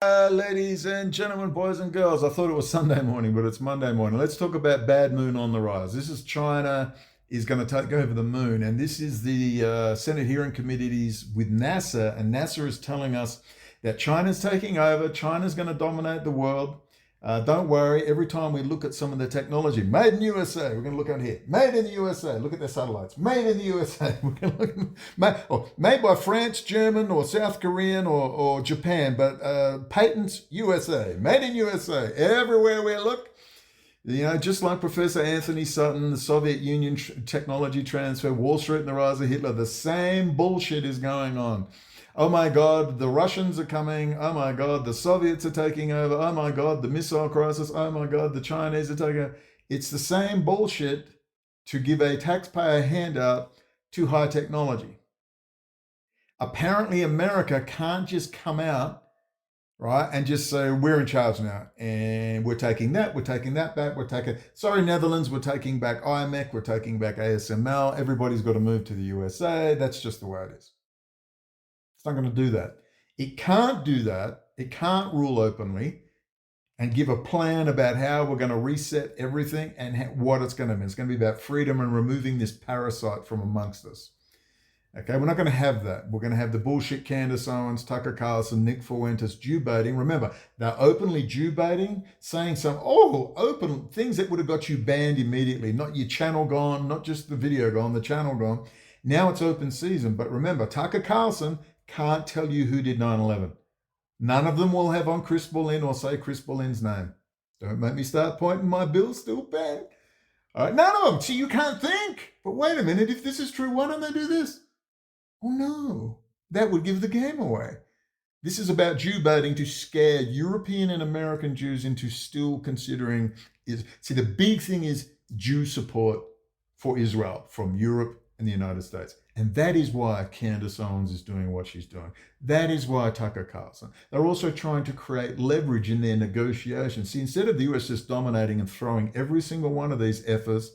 Ladies and gentlemen, boys and girls, I thought it was Sunday morning, but it's Monday morning. Let's talk about bad moon on the rise. This is China is going to take over the moon, and this is the Senate hearing committees with NASA, and NASA is telling us that China's taking over. China's going to dominate the world. Don't worry, every time we look at some of the technology, made in USA, we're going to look out here, made in the USA, look at their satellites, made in the USA, we're going to look, made by France, German, or South Korean, or Japan, but patents USA, made in USA, everywhere we look. Just like Professor Anthony Sutton, the Soviet Union technology transfer, Wall Street and the rise of Hitler, the same bullshit is going on. Oh my God, the Russians are coming. Oh my God, the Soviets are taking over. Oh my God, the missile crisis. Oh my God, the Chinese are taking over. It's the same bullshit to give a taxpayer handout to high technology. Apparently, America can't just come out, right, and just say, we're in charge now. And we're taking that back. Sorry, Netherlands, we're taking back IMEC, we're taking back ASML. Everybody's got to move to the USA. That's just the way it is. It's not going to do that. It can't do that. It can't rule openly and give a plan about how we're going to reset everything and what it's going to mean. It's going to be about freedom and removing this parasite from amongst us. Okay, we're not going to have that. We're going to have the bullshit Candace Owens, Tucker Carlson, Nick Fuentes Jew baiting. Remember, they're openly Jew baiting, saying some open things that would have got you banned immediately. Not your channel gone, not just the video gone, the channel gone. Now it's open season. But remember, Tucker Carlson can't tell you who did 9/11. None of them will have on Chris Boleyn or say Chris Boleyn's name. Don't make me start pointing my bill, still bang. All right, none of them. See, you can't think. But wait a minute, if this is true, why don't they do this? Oh no, that would give the game away. This is about Jew baiting to scare European and American Jews into still considering. See, the big thing is Jew support for Israel from Europe and the United States. And that is why Candace Owens is doing what she's doing. That is why Tucker Carlson. They're also trying to create leverage in their negotiations. See, instead of the US just dominating and throwing every single one of these effers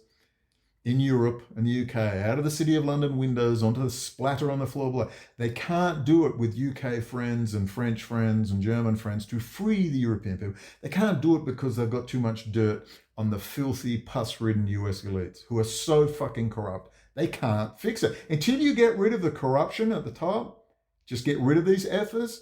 in Europe and the UK out of the City of London windows onto the splatter on the floor below, they can't do it with UK friends and French friends and German friends to free the European people. They can't do it because they've got too much dirt on the filthy, pus-ridden US elites who are so fucking corrupt. They can't fix it. Until you get rid of the corruption at the top, just get rid of these effers,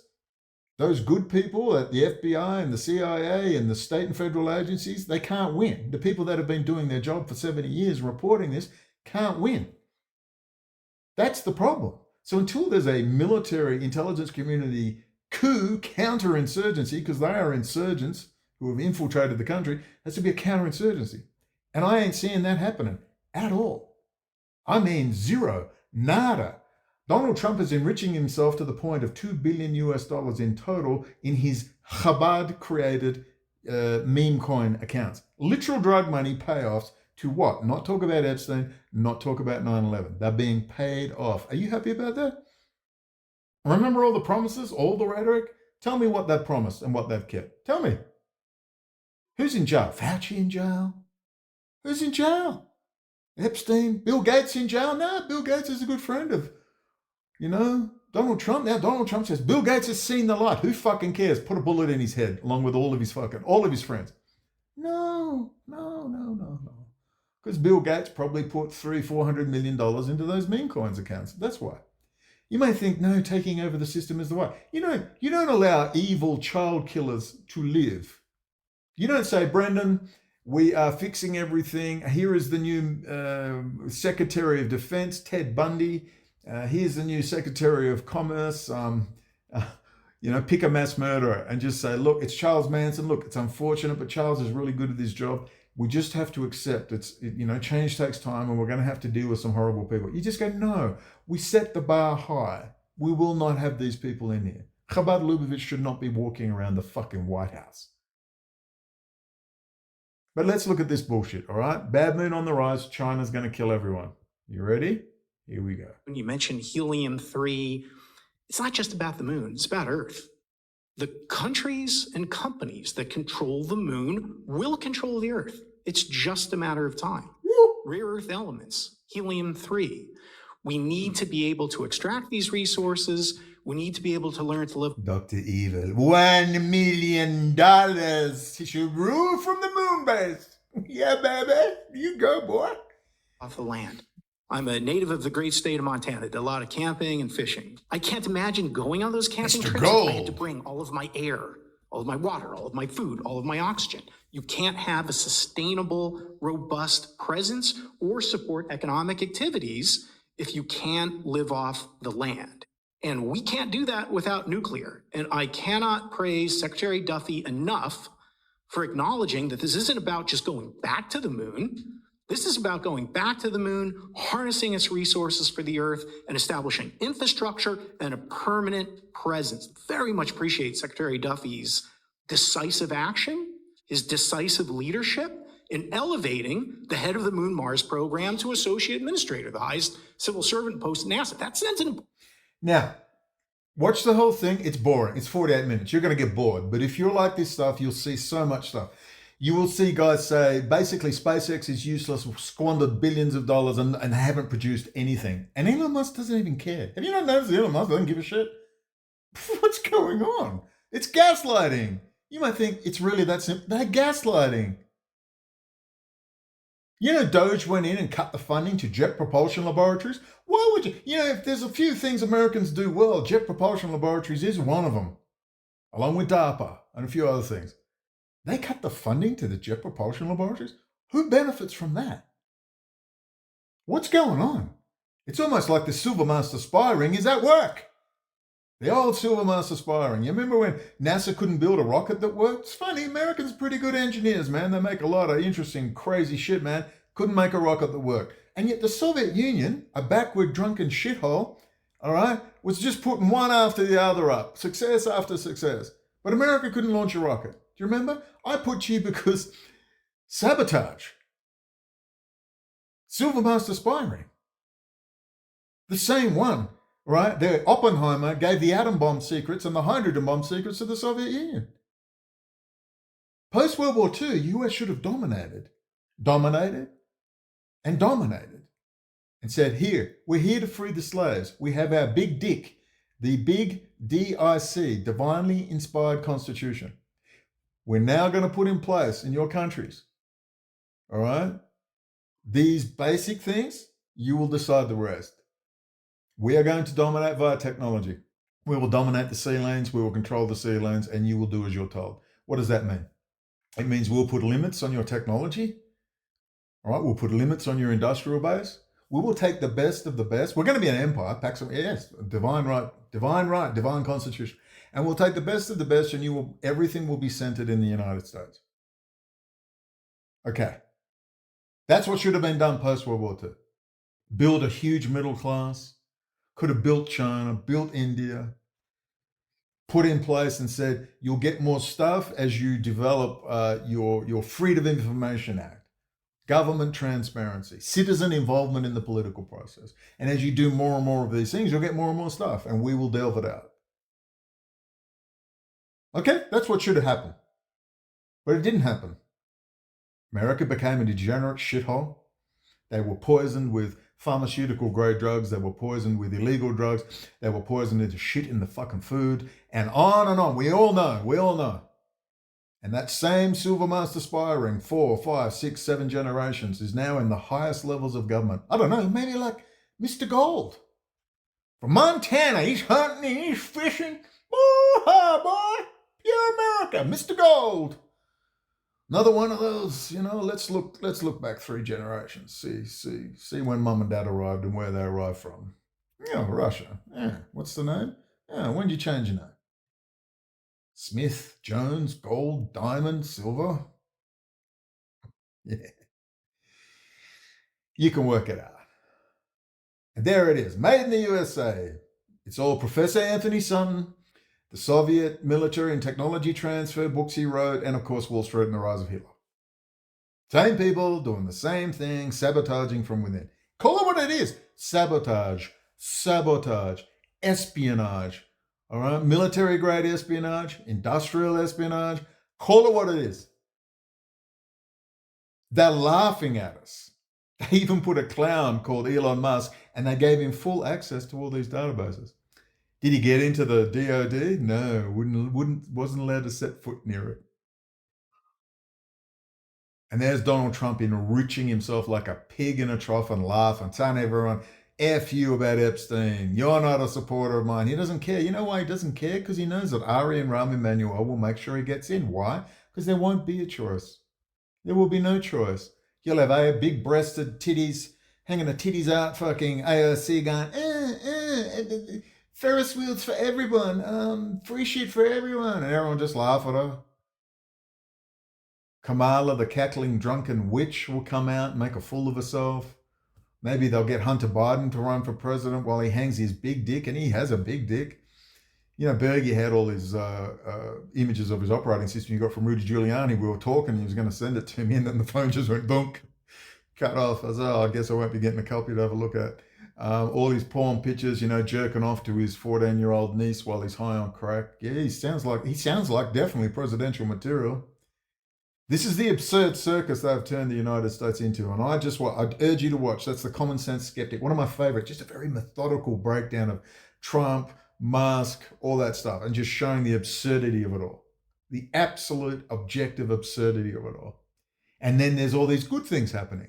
those good people at the FBI and the CIA and the state and federal agencies, they can't win. The people that have been doing their job for 70 years reporting this can't win. That's the problem. So until there's a military intelligence community coup, counterinsurgency, because they are insurgents who have infiltrated the country, has to be a counterinsurgency. And I ain't seeing that happening at all. I mean, zero, nada. Donald Trump is enriching himself to the point of $2 billion in total in his Chabad-created meme coin accounts. Literal drug money payoffs to what? Not talk about Epstein, not talk about 9/11. They're being paid off. Are you happy about that? Remember all the promises, all the rhetoric? Tell me what they've promised and what they've kept. Tell me. Who's in jail? Fauci in jail? Who's in jail? Epstein? Bill Gates in jail? No, Bill Gates is a good friend of, Donald Trump. Now Donald Trump says, Bill Gates has seen the light. Who fucking cares? Put a bullet in his head along with all of his friends. No. Because Bill Gates probably put $400 million into those meme coins accounts. That's why. You may think, no, taking over the system is the way. You don't allow evil child killers to live. You don't say, Brendan, we are fixing everything. Here is the new Secretary of Defense, Ted Bundy. Here's the new Secretary of Commerce. Pick a mass murderer and just say, look, it's Charles Manson. Look, it's unfortunate, but Charles is really good at his job. We just have to accept change takes time and we're going to have to deal with some horrible people. You just go, no, we set the bar high. We will not have these people in here. Chabad Lubavitch should not be walking around the fucking White House. But let's look at this bullshit, all right? Bad moon on the rise. China's going to kill everyone. You ready? Here we go. When you mentioned helium-3, it's not just about the moon, it's about Earth. The countries and companies that control the moon will control the Earth. It's just a matter of time. Rare earth elements, helium-3, We need to be able to extract these resources. We need to be able to learn to live Dr. Evil, $1 million. He should rule from the moon base. Yeah, baby. You go, boy. off the land. I'm a native of the great state of Montana. Did a lot of camping and fishing. I can't imagine going on those camping Mr. trips if I had to Gold. bring all of my air, all of my water, all of my food, all of my oxygen. You can't have a sustainable, robust presence or support economic activities if you can't live off the land. And we can't do that without nuclear. And I cannot praise Secretary Duffy enough for acknowledging that this isn't about just going back to the moon. This is about going back to the moon, harnessing its resources for the Earth, and establishing infrastructure and a permanent presence. Very much appreciate Secretary Duffy's decisive action, his decisive leadership in elevating the head of the Moon Mars program to associate administrator, the highest civil servant post at NASA. That sends an Now, watch the whole thing. It's boring. It's 48 minutes. You're going to get bored. But if you're like this stuff, you'll see so much stuff. You will see guys say, basically, SpaceX is useless, squandered billions of dollars and haven't produced anything. And Elon Musk doesn't even care. Have you not noticed Elon Musk doesn't give a shit? What's going on? It's gaslighting. You might think it's really that simple. They're gaslighting. You know, Doge went in and cut the funding to Jet Propulsion Laboratories. Why would you? You know, if there's a few things Americans do well, Jet Propulsion Laboratories is one of them, along with DARPA and a few other things. They cut the funding to the Jet Propulsion Laboratories? Who benefits from that? What's going on? It's almost like the Silver Master spy ring is at work. The old Silver Master spy ring. You remember when NASA couldn't build a rocket that worked? It's funny, Americans are pretty good engineers, man. They make a lot of interesting, crazy shit, man. Couldn't make a rocket that worked. And yet the Soviet Union, a backward, drunken shithole, all right, was just putting one after the other up. Success after success. But America couldn't launch a rocket. Do you remember? I put to you because sabotage. Silver Master spy ring. The same one, right? The Oppenheimer gave the atom bomb secrets and the hydrogen bomb secrets to the Soviet Union. Post-World War II, US should have dominated, and said, here, we're here to free the slaves. We have our big dick, the big DIC, divinely inspired constitution. We're now going to put in place in your countries, all right, these basic things. You will decide the rest. We are going to dominate via technology. We will dominate the sea lanes. We will control the sea lanes, and you will do as you're told. What does that mean? It means we'll put limits on your technology. All right, we'll put limits on your industrial base. We will take the best of the best. We're going to be an empire. Yes, divine right, divine constitution. And we'll take the best of the best, and everything will be centered in the United States. Okay. That's what should have been done post-World War II. Build a huge middle class. Could have built China, built India, put in place and said, you'll get more stuff as you develop your Freedom of Information Act, government transparency, citizen involvement in the political process. And as you do more and more of these things, you'll get more and more stuff, and we will delve it out. Okay, that's what should have happened. But it didn't happen. America became a degenerate shithole. They were poisoned with pharmaceutical grade drugs. They were poisoned with illegal drugs. They were poisoned into shit in the fucking food. And on and on. We all know. And that same Silver Master spy ring, 4, 5, 6, 7 generations, is now in the highest levels of government. I don't know, maybe like Mr. Gold. From Montana, he's hunting, he's fishing. Woo-ha, boy! Pure America, Mr. Gold. Another one of those, let's look back 3 generations. See when mum and dad arrived and where they arrived from. Russia. Yeah, what's the name? Yeah, when did you change your name? Smith, Jones, Gold, Diamond, Silver. Yeah. You can work it out. And there it is, made in the USA. It's all Professor Anthony Sutton, the Soviet military and technology transfer books he wrote, and of course Wall Street and the Rise of Hitler. Same people doing the same thing, sabotaging from within. Call it what it is. Sabotage, espionage, all right? Military grade espionage, industrial espionage. Call it what it is. They're laughing at us. They even put a clown called Elon Musk And they gave him full access to all these databases. Did he get into the DOD? No, wasn't allowed to set foot near it. And there's Donald Trump enriching himself like a pig in a trough and laughing, telling everyone, F you about Epstein. You're not a supporter of mine. He doesn't care. You know why he doesn't care? Because he knows that Ari and Rahm Emanuel will make sure he gets in. Why? Because there won't be a choice. There will be no choice. You'll have big breasted titties, hanging the titties out, fucking AOC going, Ferris wheels for everyone, free shit for everyone. And everyone just laugh at her. Kamala, the cackling drunken witch, will come out and make a fool of herself. Maybe they'll get Hunter Biden to run for president while he hangs his big dick, and he has a big dick. You know, Bergie had all his images of his operating system he got from Rudy Giuliani. We were talking, he was going to send it to me, and then the phone just went dunk, cut off. I was, I guess I won't be getting a copy to have a look at. All his porn pictures, you know, jerking off to his 14-year-old niece while he's high on crack. Yeah, he sounds like definitely presidential material. This is the absurd circus they've turned the United States into, and I'd urge you to watch. That's The Common Sense Skeptic, one of my favorite, just a very methodical breakdown of Trump, Musk, all that stuff, and just showing the absurdity of it all, the absolute objective absurdity of it all. And then there's all these good things happening.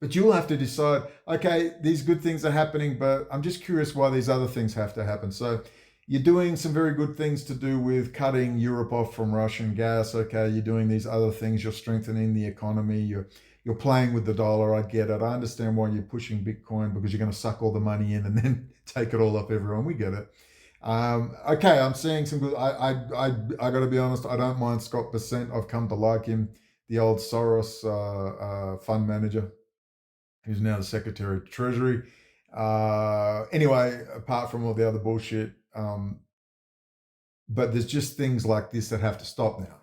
But you'll have to decide, okay, these good things are happening, but I'm just curious why these other things have to happen. So you're doing some very good things to do with cutting Europe off from Russian gas. Okay, you're doing these other things. You're strengthening the economy. You're playing with the dollar. I get it. I understand why you're pushing Bitcoin, because you're going to suck all the money in and then take it all off everyone. We get it. Okay, I'm seeing some good. I got to be honest. I don't mind Scott Bessent. I've come to like him, the old Soros fund manager, who's now the Secretary of Treasury. Anyway, apart from all the other bullshit, but there's just things like this that have to stop now.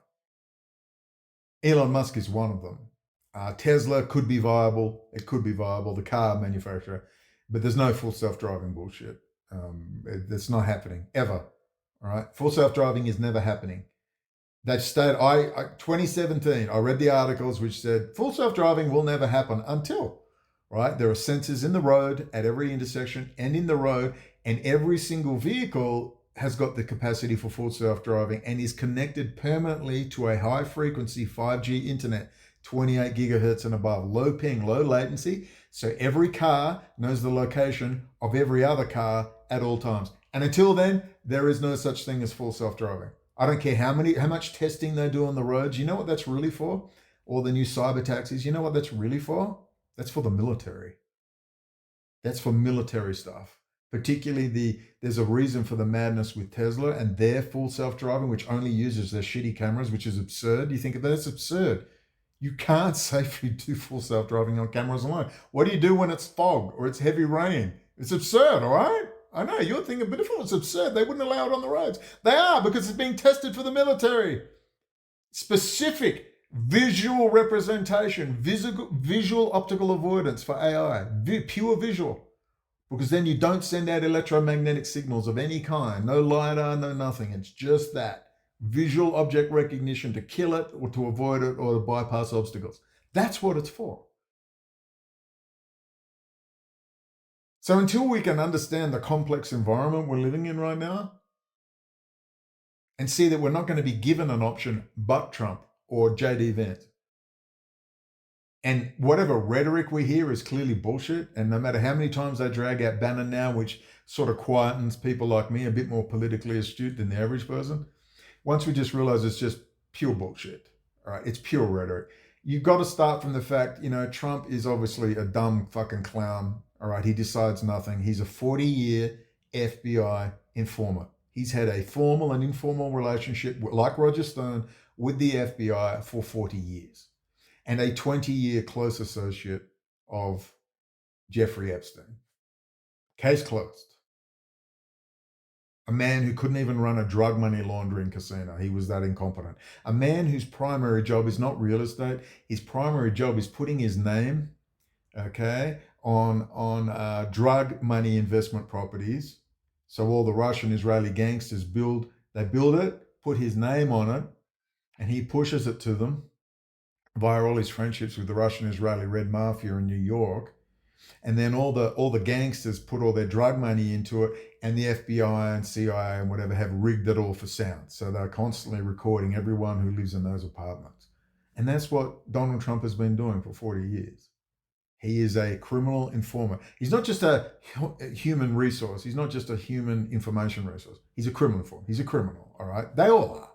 Elon Musk is one of them. Tesla could be viable. It could be viable, the car manufacturer, but there's no full self-driving bullshit. It's not happening ever. All right, full self-driving is never happening. They've stated, 2017, I read the articles which said full self-driving will never happen until, right? There are sensors in the road at every intersection and in the road, and every single vehicle has got the capacity for full self-driving and is connected permanently to a high-frequency 5G internet, 28 gigahertz and above, low ping, low latency. So every car knows the location of every other car at all times. And until then, there is no such thing as full self-driving. I don't care how much testing they do on the roads. You know what that's really for? All the new cyber taxis. You know what that's really for? That's for the military. That's for military stuff. Particularly there's a reason for the madness with Tesla and their full self-driving, which only uses their shitty cameras, which is absurd. You think of that, it's absurd. You can't safely do full self-driving on cameras alone. What do you do when it's fog or it's heavy rain? It's absurd, all right? I know, you're thinking, but if it was absurd, they wouldn't allow it on the roads. They are, because it's being tested for the military. Specific visual representation, visual optical avoidance for AI, pure visual. Because then you don't send out electromagnetic signals of any kind, no LiDAR, no nothing. It's just that visual object recognition to kill it or to avoid it or to bypass obstacles. That's what it's for. So until we can understand the complex environment we're living in right now and see that we're not going to be given an option but Trump or JD Vance, and whatever rhetoric we hear is clearly bullshit, and no matter how many times they drag out Bannon now, which sort of quietens people like me, a bit more politically astute than the average person, once we just realize it's just pure bullshit, all right? It's pure rhetoric. You've got to start from the fact, Trump is obviously a dumb fucking clown, all right? He decides nothing. He's a 40-year FBI informer. He's had a formal and informal relationship, like Roger Stone, with the FBI for 40 years. And a 20-year close associate of Jeffrey Epstein. Case closed. A man who couldn't even run a drug money laundering casino. He was that incompetent. A man whose primary job is not real estate. His primary job is putting his name, on drug money investment properties. So all the Russian Israeli gangsters build it, put his name on it, and he pushes it to them via all his friendships with the Russian Israeli Red Mafia in New York. And then all the gangsters put all their drug money into it, and the FBI and CIA and whatever have rigged it all for sound. So they're constantly recording everyone who lives in those apartments. And that's what Donald Trump has been doing for 40 years. He is a criminal informer. He's not just a human resource. He's not just a human information resource. He's a criminal informer. He's a criminal, all right? They all are.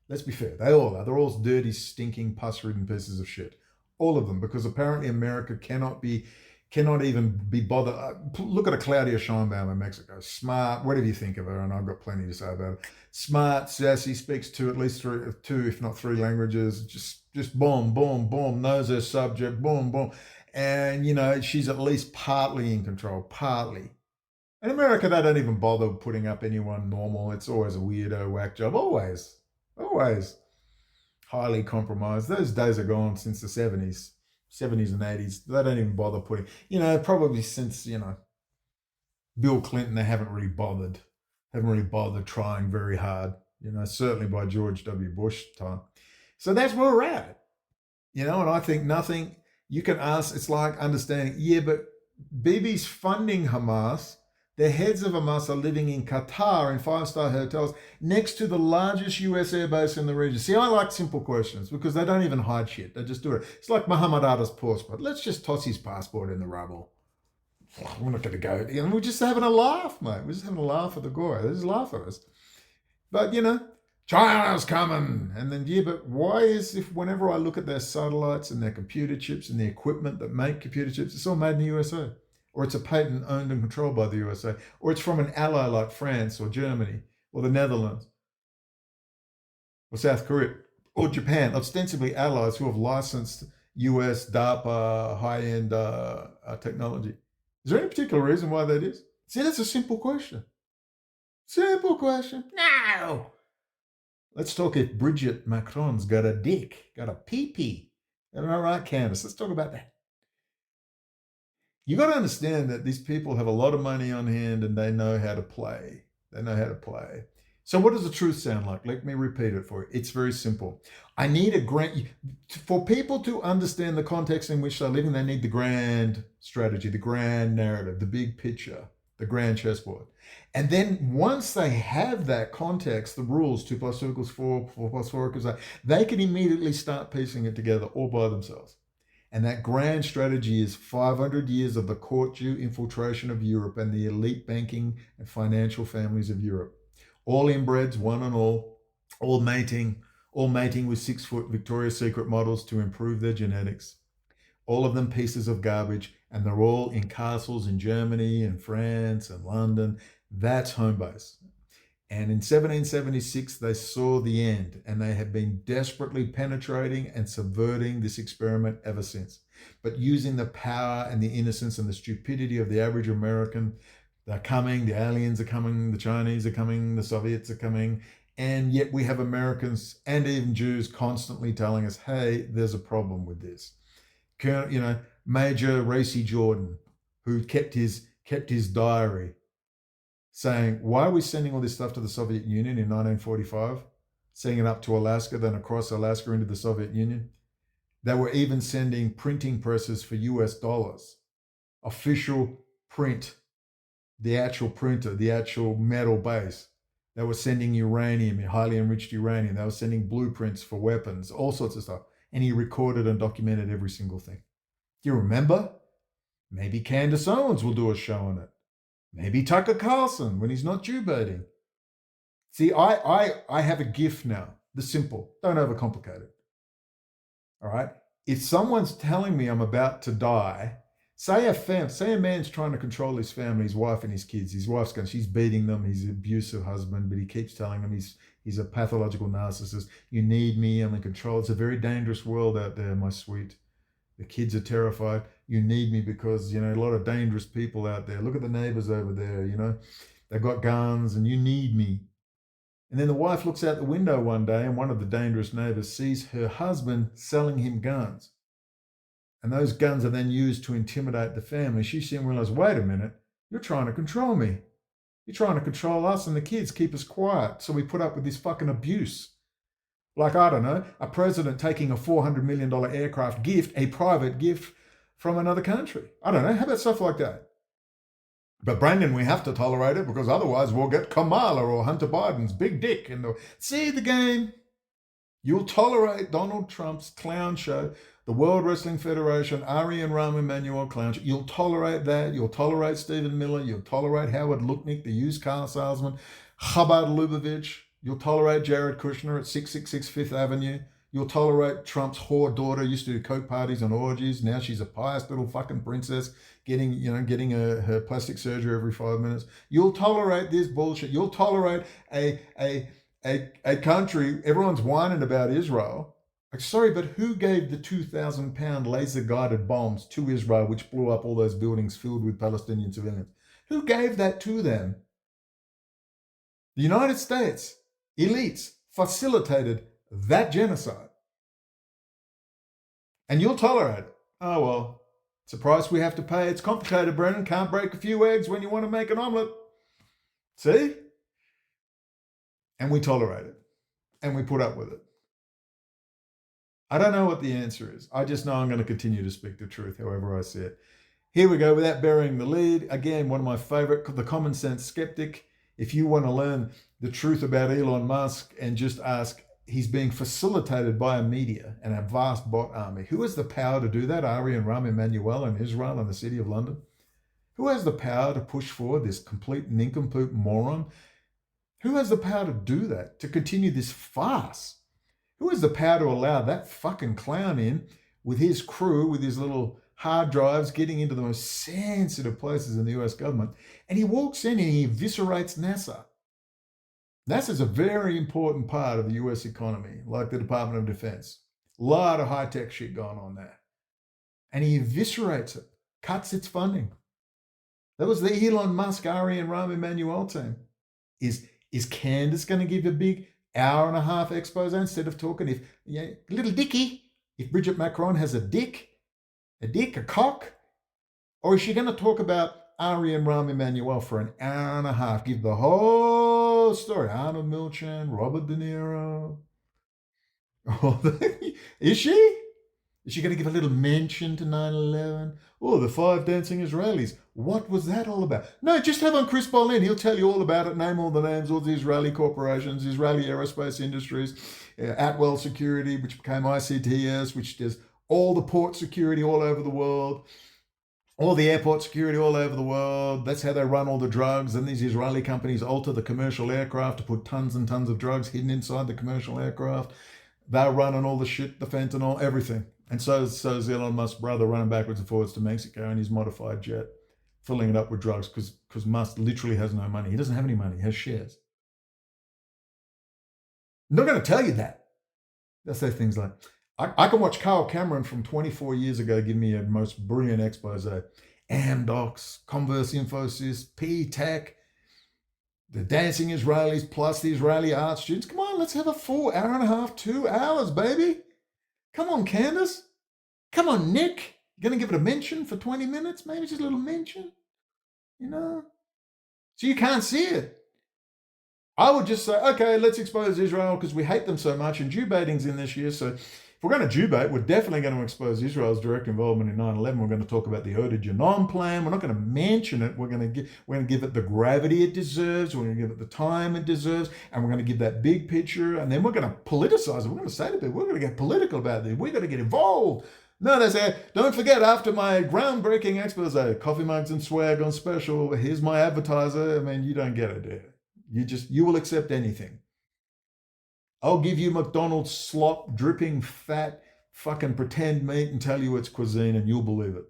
Let's be fair. They all are. They're all dirty, stinking, pus-ridden pieces of shit. All of them, because apparently America cannot even be bothered. Look at a Claudia Sheinbaum in Mexico. Smart, whatever you think of her, and I've got plenty to say about it. Smart, sassy, speaks two, if not three languages. Just boom, boom, boom, knows her subject, boom, boom. And, she's at least partly in control, partly. In America, they don't even bother putting up anyone normal. It's always a weirdo whack job. Always. Highly compromised. Those days are gone since the 70s and 80s. They don't even bother putting, probably since, Bill Clinton, they haven't really bothered trying very hard, certainly by George W. Bush time. So that's where we're at, and I think nothing you can ask, it's like understanding, but Bibi's funding Hamas. The heads of Hamas are living in Qatar in 5-star hotels next to the largest US airbase in the region. See, I like simple questions because they don't even hide shit. They just do it. It's like Muhammad Atta's passport. Let's just toss his passport in the rubble. We're not going to go. We're just having a laugh, mate. We're just having a laugh at the gore. They just laugh at us. But, China's coming. And then, but why is, if whenever I look at their satellites and their computer chips and the equipment that make computer chips, it's all made in the USA? Or it's a patent owned and controlled by the USA, or it's from an ally like France or Germany or the Netherlands or South Korea or Japan, ostensibly allies who have licensed US DARPA high-end technology. Is there any particular reason why that is? See, that's a simple question. Simple question. No. Let's talk if Brigitte Macron's got a dick, got a pee-pee. All right, Candace, let's talk about that. You got to understand that these people have a lot of money on hand and they know how to play. So what does the truth sound like? Let me repeat it for you. It's very simple. I need a grand, for people to understand the context in which they're living, they need the grand strategy, the grand narrative, the big picture, the grand chessboard. And then once they have that context, the rules, 2 + 2 = 4, 4 + 4 = 8, they can immediately start piecing it together all by themselves. And that grand strategy is 500 years of the court-Jew infiltration of Europe and the elite banking and financial families of Europe. All inbreds, one and all mating with 6-foot Victoria's Secret models to improve their genetics. All of them pieces of garbage, and they're all in castles in Germany and France and London. That's home base. And in 1776, they saw the end, and they have been desperately penetrating and subverting this experiment ever since. But using the power and the innocence and the stupidity of the average American, they're coming, the aliens are coming, the Chinese are coming, the Soviets are coming, and yet we have Americans and even Jews constantly telling us, hey, there's a problem with this. Major Racy Jordan, who kept his diary, saying, why are we sending all this stuff to the Soviet Union in 1945, sending it up to Alaska, then across Alaska into the Soviet Union? They were even sending printing presses for US dollars, official print, the actual printer, the actual metal base. They were sending uranium, highly enriched uranium. They were sending blueprints for weapons, all sorts of stuff. And he recorded and documented every single thing. Do you remember? Maybe Candace Owens will do a show on it. Maybe Tucker Carlson when he's not Jew baiting. See, I have a gift now. The simple. Don't overcomplicate it. All right? If someone's telling me I'm about to die, say a man's trying to control his family, his wife and his kids. His wife's she's beating them. He's an abusive husband, but he keeps telling them he's a pathological narcissist. You need me. I'm in control. It's a very dangerous world out there, my sweet. The kids are terrified. You need me because, a lot of dangerous people out there. Look at the neighbors over there, They've got guns and you need me. And then the wife looks out the window one day and one of the dangerous neighbors sees her husband selling him guns. And those guns are then used to intimidate the family. She soon realizes, wait a minute, you're trying to control me. You're trying to control us and the kids, keep us quiet. So we put up with this fucking abuse. Like, I don't know, a president taking a $400 million aircraft gift, a private gift from another country. I don't know. How about stuff like that? But Brandon, we have to tolerate it because otherwise we'll get Kamala or Hunter Biden's big dick. See the game? You'll tolerate Donald Trump's clown show, the World Wrestling Federation, Ari and Rahm Emanuel clown show. You'll tolerate that. You'll tolerate Stephen Miller. You'll tolerate Howard Lutnick, the used car salesman, Chabad Lubavitch. You'll tolerate Jared Kushner at 666 Fifth Avenue. You'll tolerate Trump's whore daughter, used to do coke parties and orgies. Now she's a pious little fucking princess getting her plastic surgery every 5 minutes. You'll tolerate this bullshit. You'll tolerate a country, everyone's whining about Israel. Like, sorry, but who gave the 2,000-pound laser-guided bombs to Israel, which blew up all those buildings filled with Palestinian civilians? Who gave that to them? The United States elites facilitated that genocide. And you'll tolerate it. Oh, well, it's a price we have to pay. It's complicated, Brennan. Can't break a few eggs when you want to make an omelette. See? And we tolerate it. And we put up with it. I don't know what the answer is. I just know I'm going to continue to speak the truth, however I see it. Here we go, without burying the lead. Again, one of my favorite, the common sense skeptic. If you want to learn the truth about Elon Musk and just ask, he's being facilitated by a media and a vast bot army. Who has the power to do that? Ari and Rahm Emanuel in Israel and the city of London? Who has the power to push forward this complete nincompoop moron? Who has the power to do that, to continue this farce? Who has the power to allow that fucking clown in with his crew, with his little hard drives, getting into the most sensitive places in the US government? And he walks in and he eviscerates NASA. NASA's a very important part of the US economy, like the Department of Defense. A lot of high-tech shit going on there. And he eviscerates it, cuts its funding. That was the Elon Musk, Ari and Rahm Emanuel team. Is Candace going to give a big hour-and-a-half expose instead of talking little Dickie, if Bridget Macron has a cock? Or is she going to talk about Ari and Rahm Emanuel for an hour and a half, give the whole story? Arnold Milchan, Robert De Niro. Is she? Is she going to give a little mention to 9/11? Oh, the 5 dancing Israelis. What was that all about? No, just have on Chris Bollin. He'll tell you all about it. Name all the names, all the Israeli corporations, Israeli Aerospace Industries, Atwell Security, which became ICTS, which does all the port security all over the world, all the airport security all over the world. That's how they run all the drugs. And these Israeli companies alter the commercial aircraft to put tons and tons of drugs hidden inside the commercial aircraft. They're running all the shit, the fentanyl, everything. And so is Elon Musk's brother running backwards and forwards to Mexico in his modified jet, filling it up with drugs because Musk literally has no money. He doesn't have any money. He has shares. I'm not going to tell you that. They'll say things like, I can watch Carl Cameron from 24 years ago give me a most brilliant expose. Amdocs, Converse Infosys, P-Tech, the dancing Israelis plus the Israeli art students. Come on, let's have a full hour and a half, 2 hours, baby. Come on, Candace. Come on, Nick. You going to give it a mention for 20 minutes? Maybe just a little mention, So you can't see it. I would just say, okay, let's expose Israel because we hate them so much, and Jew baiting's in this year. So if we're going to Jew bait, we're definitely going to expose Israel's direct involvement in 9/11. We're going to talk about the Ode Genome plan. We're not going to mention it. We're going to give it the gravity it deserves. We're going to give it the time it deserves, and we're going to give that big picture. And then we're going to politicize it. We're going to say to people, we're going to get political about this. We're going to get involved. No, they say, don't forget, after my groundbreaking expose, coffee mugs and swag on special. Here's my advertiser. I mean, you don't get it, do you? You will accept anything. I'll give you McDonald's slop, dripping fat, fucking pretend meat and tell you it's cuisine and you'll believe it.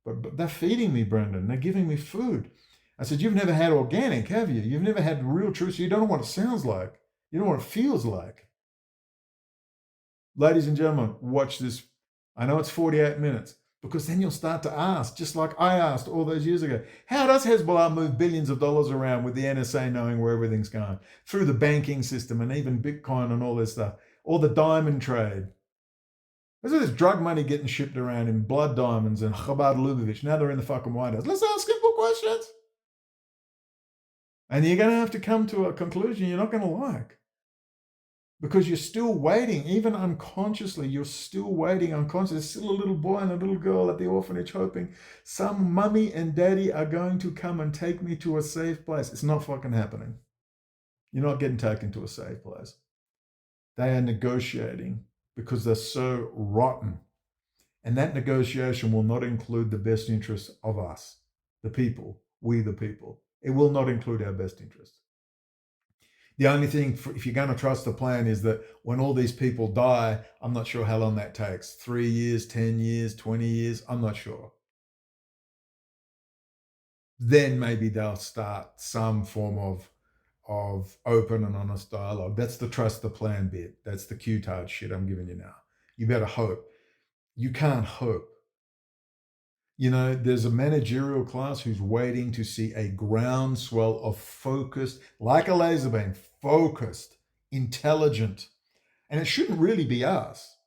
But they're feeding me, Brendan. They're giving me food. I said, you've never had organic, have you? You've never had real truth, so you don't know what it sounds like. You don't know what it feels like. Ladies and gentlemen, watch this. I know it's 48 minutes. Because then you'll start to ask, just like I asked all those years ago, how does Hezbollah move billions of dollars around with the NSA knowing where everything's going? Through the banking system and even Bitcoin and all this stuff. All the diamond trade. There's all this drug money getting shipped around in blood diamonds and Chabad Lubavitch. Now they're in the fucking White House. Let's ask simple questions. And you're going to have to come to a conclusion you're not going to like. because you're still waiting, even unconsciously, you're still waiting unconsciously. There's still a little boy and a little girl at the orphanage hoping some mummy and daddy are going to come and take me to a safe place. It's not fucking happening. You're not getting taken to a safe place. They are negotiating because they're so rotten. And that negotiation will not include the best interests of us, the people, we the people. It will not include our best interests. The only thing, if you're going to trust the plan, is that when all these people die, I'm not sure how long that takes. 3 years, 10 years, 20 years, I'm not sure. Then maybe they'll start some form of open and honest dialogue. That's the trust the plan bit. That's the Q-tard shit I'm giving you now. You better hope. You can't hope. You know, there's a managerial class who's waiting to see a groundswell of focused, like a laser beam, focused, intelligent. And it shouldn't really be us.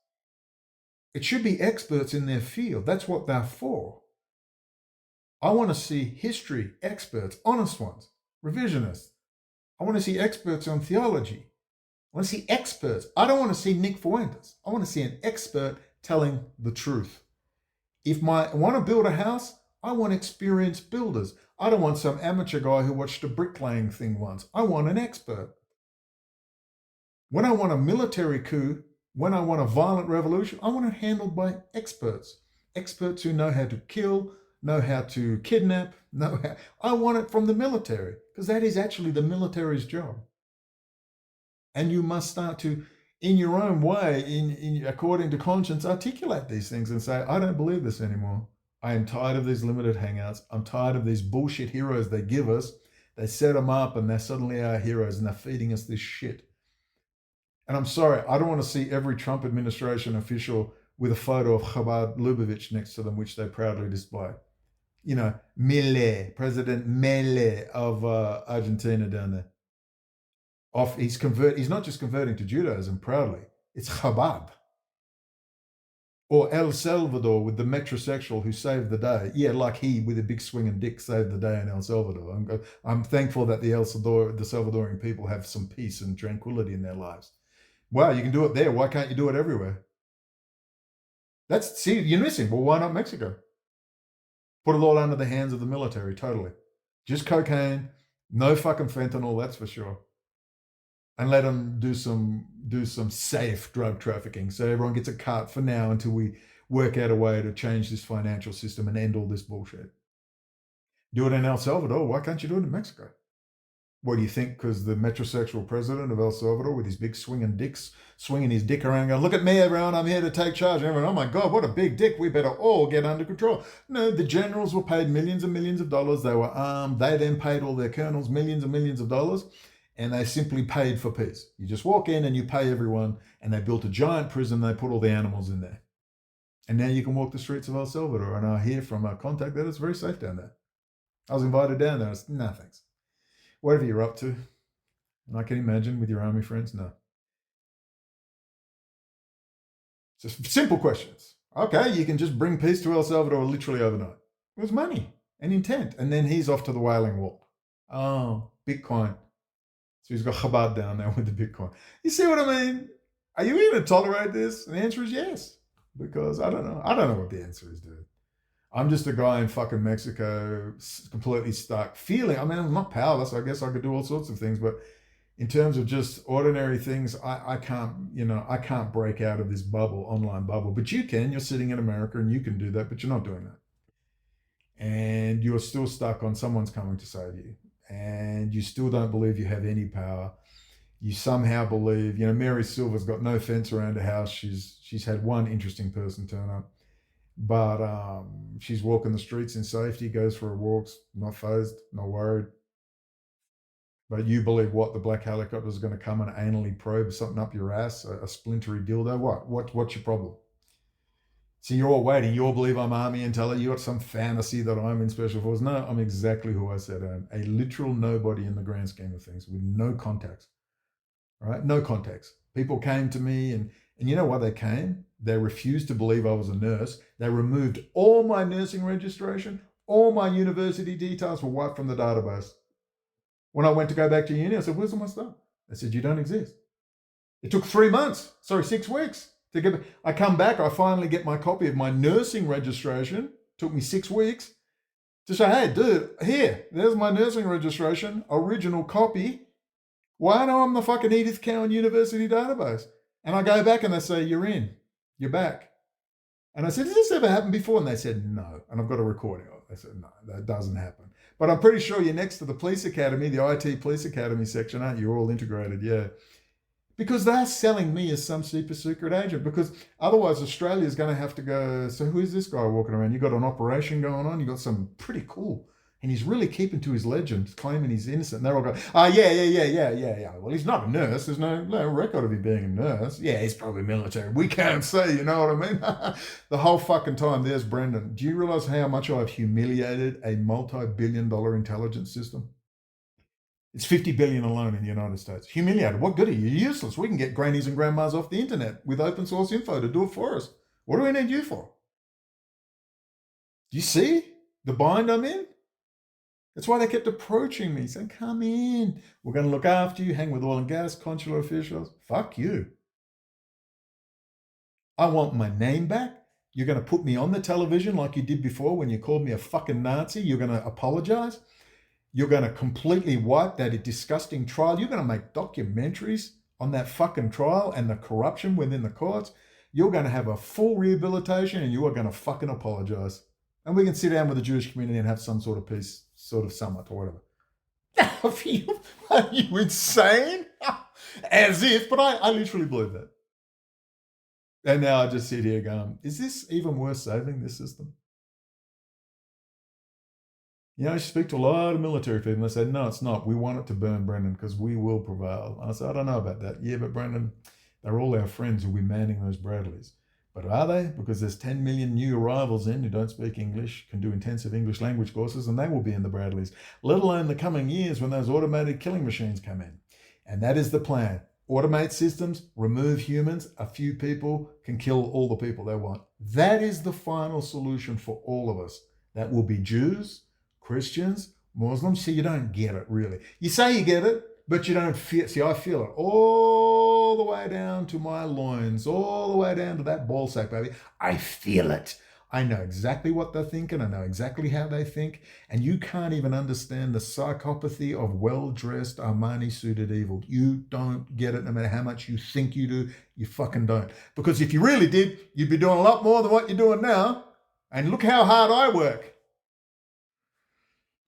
It should be experts in their field. That's what they're for. I want to see history experts, honest ones, revisionists. I want to see experts on theology. I want to see experts. I don't want to see Nick Fuentes. I want to see an expert telling the truth. If I want to build a house, I want experienced builders. I don't want some amateur guy who watched a bricklaying thing once. I want an expert. When I want a military coup, when I want a violent revolution, I want it handled by experts. Experts who know how to kill, know how to kidnap, I want it from the military, because that is actually the military's job. And you must start to, in your own way, in according to conscience, articulate these things and say, I don't believe this anymore. I am tired of these limited hangouts. I'm tired of these bullshit heroes they give us. They set them up and they're suddenly our heroes and they're feeding us this shit. And I'm sorry, I don't want to see every Trump administration official with a photo of Chabad Lubavitch next to them, which they proudly display. You know, Milei, President Milei of Argentina down there. He's not just converting to Judaism proudly, it's Chabad. Or El Salvador with the metrosexual who saved the day. Yeah, like he with a big swinging dick saved the day in El Salvador. I'm thankful that the Salvadorian people have some peace and tranquility in their lives. Wow, you can do it there. Why can't you do it everywhere? See, you're missing. Well, why not Mexico? Put it all under the hands of the military, totally. Just cocaine, no fucking fentanyl, that's for sure. And let them do some safe drug trafficking, so everyone gets a cut for now until we work out a way to change this financial system and end all this bullshit. Do it in El Salvador. Why can't you do it in Mexico? What do you think? Because the metrosexual president of El Salvador with his big swinging his dick around, going, look at me, everyone, I'm here to take charge. And everyone, oh my God, what a big dick. We better all get under control. No, the generals were paid millions and millions of dollars. They were armed. They then paid all their colonels millions and millions of dollars. And they simply paid for peace. You just walk in and you pay everyone, and they built a giant prison. They put all the animals in there. And now you can walk the streets of El Salvador. And I hear from a contact that it's very safe down there. I was invited down there. No, thanks. Whatever you're up to. And I can imagine with your army friends, no. Just simple questions. Okay, you can just bring peace to El Salvador literally overnight. It was money and intent. And then he's off to the Wailing Wall. Oh, Bitcoin. So he's got Chabad down there with the Bitcoin. You see what I mean? Are you going to tolerate this? And the answer is yes. Because I don't know. I don't know what the answer is, dude. I'm just a guy in fucking Mexico, completely stuck, feeling, I mean, I'm not powerless. I guess I could do all sorts of things. But in terms of just ordinary things, I can't break out of this bubble, online bubble. But you can. You're sitting in America and you can do that, but you're not doing that. And you're still stuck on someone's coming to save you. And you still don't believe you have any power. You somehow believe, Mary Silver's got no fence around her house. She's had one interesting person turn up, but she's walking the streets in safety, goes for her walks, not phased, not worried. But you believe what? The black helicopter is going to come and anally probe something up your ass, a splintery dildo? What's your problem? So you're all waiting. You all believe I'm army intel. You got some fantasy that I'm in special forces. No, I'm exactly who I said I am. A literal nobody in the grand scheme of things with no contacts. Right? No contacts. People came to me and you know why they came? They refused to believe I was a nurse. They removed all my nursing registration. All my university details were wiped from the database. When I went to go back to uni, I said, where's all my stuff? They said, you don't exist. It took 3 months, sorry, 6 weeks to get. I come back, I finally get my copy of my nursing registration. Took me 6 weeks to say, hey, dude, here, there's my nursing registration, original copy. Why do I'm the fucking Edith Cowan University database? And I go back and they say, you're in, you're back. And I said, has this ever happened before? And they said, no. And I've got a recording of it. They said, no, that doesn't happen. But I'm pretty sure you're next to the police academy, the IT police academy section, aren't you? You're all integrated, yeah. Because they're selling me as some super secret agent. Because otherwise Australia's going to have to go, so who is this guy walking around? You got an operation going on. You got some pretty cool. And he's really keeping to his legend, claiming he's innocent. And they're all going, oh, yeah. Well, he's not a nurse. There's no record of him being a nurse. Yeah, he's probably military. We can't say, you know what I mean? The whole fucking time, there's Brendan. Do you realize how much I've humiliated a multi-billion-dollar intelligence system? It's 50 billion alone in the United States. Humiliated. What good are you? You're useless. We can get grannies and grandmas off the internet with open source info to do it for us. What do we need you for? Do you see the bind I'm in? That's why they kept approaching me, saying, come in. We're going to look after you, hang with oil and gas, consular officials. Fuck you. I want my name back. You're going to put me on the television like you did before when you called me a fucking Nazi. You're going to apologize. You're going to completely wipe that disgusting trial. You're going to make documentaries on that fucking trial and the corruption within the courts. You're going to have a full rehabilitation and you are going to fucking apologize. And we can sit down with the Jewish community and have some sort of peace, sort of summit or whatever. Are you insane? As if, but I literally believe that. And now I just sit here going, is this even worth saving, this system? You know, I speak to a lot of military people and they say, no, it's not. We want it to burn, Brendan, because we will prevail. I said, I don't know about that. Yeah, but Brendan, they're all our friends who'll be manning those Bradleys. But are they? Because there's 10 million new arrivals in who don't speak English, can do intensive English language courses, and they will be in the Bradleys, let alone the coming years when those automated killing machines come in. And that is the plan. Automate systems, remove humans, a few people can kill all the people they want. That is the final solution for all of us. That will be Jews, Christians, Muslims. See, you don't get it, really. You say you get it, but you don't feel. See, I feel it all the way down to my loins, all the way down to that ball sack, baby. I feel it. I know exactly what they're thinking. I know exactly how they think. And you can't even understand the psychopathy of well-dressed, Armani-suited evil. You don't get it no matter how much you think you do. You fucking don't. Because if you really did, you'd be doing a lot more than what you're doing now. And look how hard I work.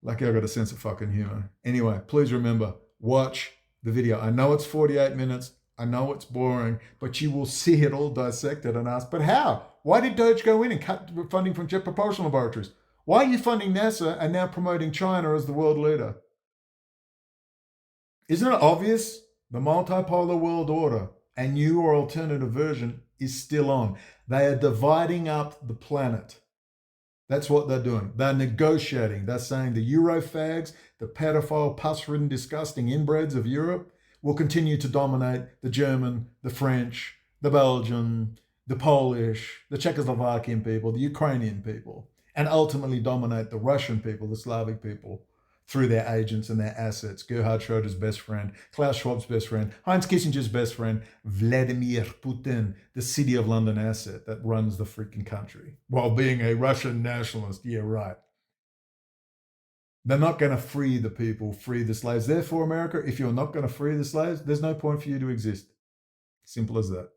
Lucky I got a sense of fucking humor. Anyway, please remember, watch the video. I know it's 48 minutes. I know it's boring, but you will see it all dissected and ask, but how? Why did Doge go in and cut funding from Jet Propulsion Laboratories? Why are you funding NASA and now promoting China as the world leader? Isn't it obvious? The multipolar world order, a new or alternative version, is still on. They are dividing up the planet. That's what they're doing. They're negotiating. They're saying the Eurofags, the pedophile, pus-ridden, disgusting inbreds of Europe will continue to dominate the German, the French, the Belgian, the Polish, the Czechoslovakian people, the Ukrainian people, and ultimately dominate the Russian people, the Slavic people, through their agents and their assets. Gerhard Schroeder's best friend, Klaus Schwab's best friend, Heinz Kissinger's best friend, Vladimir Putin, the City of London asset that runs the freaking country, while being a Russian nationalist. Yeah, right. They're not going to free the people, free the slaves. Therefore, America, if you're not going to free the slaves, there's no point for you to exist. Simple as that.